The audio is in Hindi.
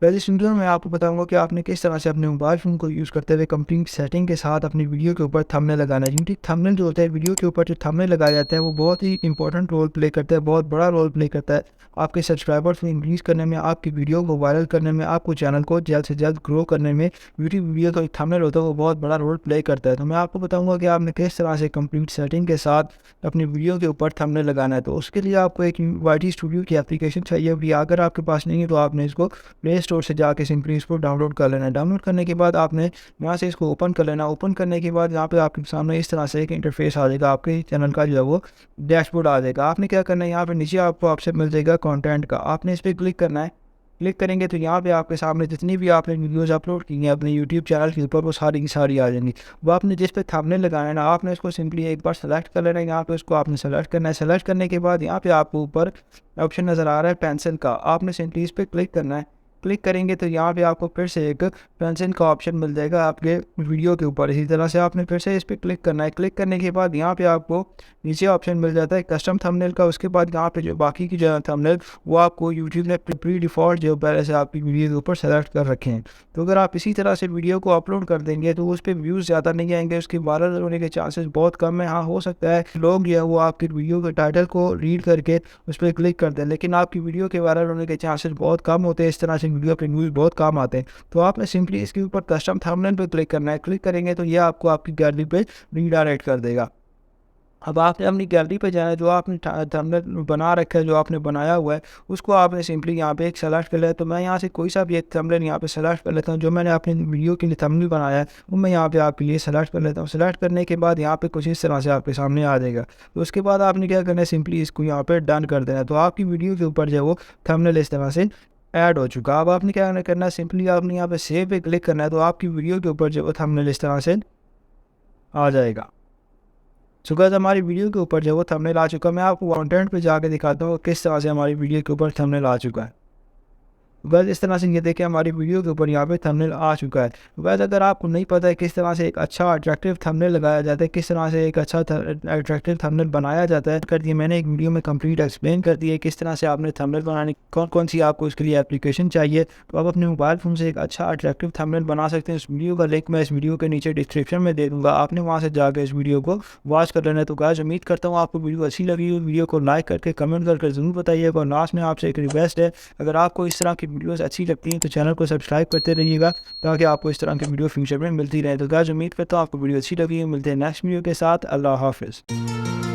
वैसे सिंपल मैं आपको बताऊँगा कि आपने किस तरह से अपने मोबाइल फ़ोन को यूज़ करते हुए कंप्लीट सेटिंग के साथ अपनी वीडियो के ऊपर थंबनेल लगाना है। क्योंकि थंबनेल जो होता है वीडियो के ऊपर जो थंबनेल लगाया जाता है वो बहुत ही इंपॉर्टेंट रोल प्ले करता है, बहुत बड़ा रोल प्ले करता है। आपके सब्सक्राइबर्स को इंक्रीज़ करने में, आपकी वीडियो को वायरल करने में, आपको चैनल को जल्द से जल्द ग्रो करने में यूट्यूब वीडियो का थंबनेल होता है वो बहुत बड़ा रोल प्ले करता है। तो मैं आपको बताऊँगा कि आपने किस तरह से कंप्लीट सेटिंग के साथ अपनी वीडियो के ऊपर थंबनेल लगाना है। तो उसके लिए आपको एक वाईटी स्टूडियो की एप्लीकेशन चाहिए होगी। अगर आपके पास नहीं है तो आपने इसको प्ले स्टोर से जाके सिंपली इसको डाउनलोड कर लेना है। डाउनलोड करने के बाद आपने यहाँ से इसको ओपन कर लेना। ओपन करने के बाद यहाँ पे आपके सामने इस तरह से एक इंटरफेस आ जाएगा, आपके चैनल का जो है वो डैशबोर्ड आ जाएगा। आपने क्या करना है, यहाँ पे नीचे आपको ऑप्शन मिल जाएगा कंटेंट का, आपने इस पर क्लिक करना है। क्लिक करेंगे तो यहाँ पे आपके सामने जितनी भी आपने वीडियोस अपलोड की हैं अपने यूट्यूब चैनल के ऊपर वो सारी की सारी आ जाएंगी। वो आपने जिस पे थंबनेल लगाना है ना, आपने इसको सिंपली एक बार सेलेक्ट कर लेना है। यहाँ पे उसको आपने सेलेक्ट करना है। सेलेक्ट करने के बाद यहाँ पे आपको ऊपर ऑप्शन नज़र आ रहा है पेंसिल का, आपने सिंपली इस पर क्लिक करना है। क्लिक करेंगे तो यहाँ पे आपको फिर से एक पेंसिल का ऑप्शन मिल जाएगा आपके वीडियो के ऊपर। इसी तरह से आपने फिर से इस पर क्लिक करना है। क्लिक करने के बाद यहाँ पे आपको नीचे ऑप्शन मिल जाता है कस्टम थंबनेल का। उसके बाद यहाँ पे जो बाकी की जो थंबनेल वो आपको यूट्यूब ने प्री डिफ़ॉल्ट जो पहले से आपकी वीडियो के ऊपर सेलेक्ट कर रखे हैं। तो अगर आप इसी तरह से वीडियो को अपलोड कर देंगे तो उस पर व्यूज़ ज़्यादा नहीं आएंगे, उसके वायरल होने के चांसेस बहुत कम है। हाँ, हो सकता है लोग जो है वो आपकी वीडियो के टाइटल को रीड करके उस पर क्लिक कर दें, लेकिन आपकी वीडियो के वायरल होने के चांसेस बहुत कम होते हैं। इस तरह से वीडियो के व्यूज़ बहुत कम आते हैं। तो आपने सिंपली इसके ऊपर कस्टम थंबनेल पे क्लिक करना है। क्लिक करेंगे तो ये आपको आपकी गैलरी पे रीडायरेक्ट कर देगा। अब आपने अपनी गैलरी पे जाना है, जो आपने थंबनेल बना रखा है, जो आपने बनाया हुआ है, उसको आपने सिंपली यहाँ पे एक सेलेक्ट कर लिया है। तो मैं यहाँ से कोई सा भी एक थंबनेल यहाँ पे सेलेक्ट कर लेता हूँ। जो मैंने अपनी वीडियो के लिए थंबनेल बनाया है वो मैं यहाँ पे आपके लिए सेलेक्ट कर लेता हूँ। सेलेक्ट करने के बाद यहाँ पे कुछ इस तरह से आपके सामने आ जाएगा। तो उसके बाद आपने क्या करना है, सिंपली इसको यहाँ पे डन कर देना है। तो आपकी वीडियो के ऊपर जो है वो थंबनेल इस तरह से ऐड हो चुका। अब आपने क्या करना है, सिंपली आपने यहाँ पे सेव पे क्लिक करना है। तो आपकी वीडियो के ऊपर जो है वो थंबनेल इस तरह से आ जाएगा। सो गाइस, हमारी वीडियो के ऊपर जो है वो थंबनेल आ चुका है। मैं आपको कंटेंट पे जाके दिखाता हूँ किस तरह से हमारी वीडियो के ऊपर थंबनेल आ चुका है। बस इस तरह से ये देखिए हमारी वीडियो के ऊपर यहाँ पे थंबनेल आ चुका है। बस अगर आपको नहीं पता है किस तरह से एक अच्छा अट्रैक्टिव थंबनेल लगाया जाता है, किस तरह से एक अच्छा अट्रैक्टिव थंबनेल बनाया जाता है, कर दिए मैंने एक वीडियो में कंप्लीट एक्सप्लेन कर दिया किस तरह से आपने थंबनेल बनाने, कौन कौन सी आपको इसके लिए एप्लीकेशन चाहिए। तो आप अपने मोबाइल फ़ोन से एक अच्छा अट्रैक्टिव थंबनेल बना सकते हैं। इस वीडियो का लिंक मैं इस वीडियो के नीचे डिस्क्रिप्शन में दे दूँगा, आपने वहाँ से जाकर इस वीडियो को वॉच कर लेना है। तो गाइस, उम्मीद करता हूँ आपको वीडियो अच्छी लगी हो। वीडियो को लाइक करके कमेंट करके ज़रूर बताइएगा। और लास्ट में आपसे एक रिक्वेस्ट है, अगर आपको इस तरह की वीडियोज़ अच्छी लगती हैं तो चैनल को सब्सक्राइब करते रहिएगा ताकि आपको इस तरह की वीडियो फ्यूचर में मिलती रहे। तो गाइस, उम्मीद करता हूँ आपको वीडियो अच्छी लगी है। मिलते हैं नेक्स्ट वीडियो के साथ। अल्लाह हाफ़िज़।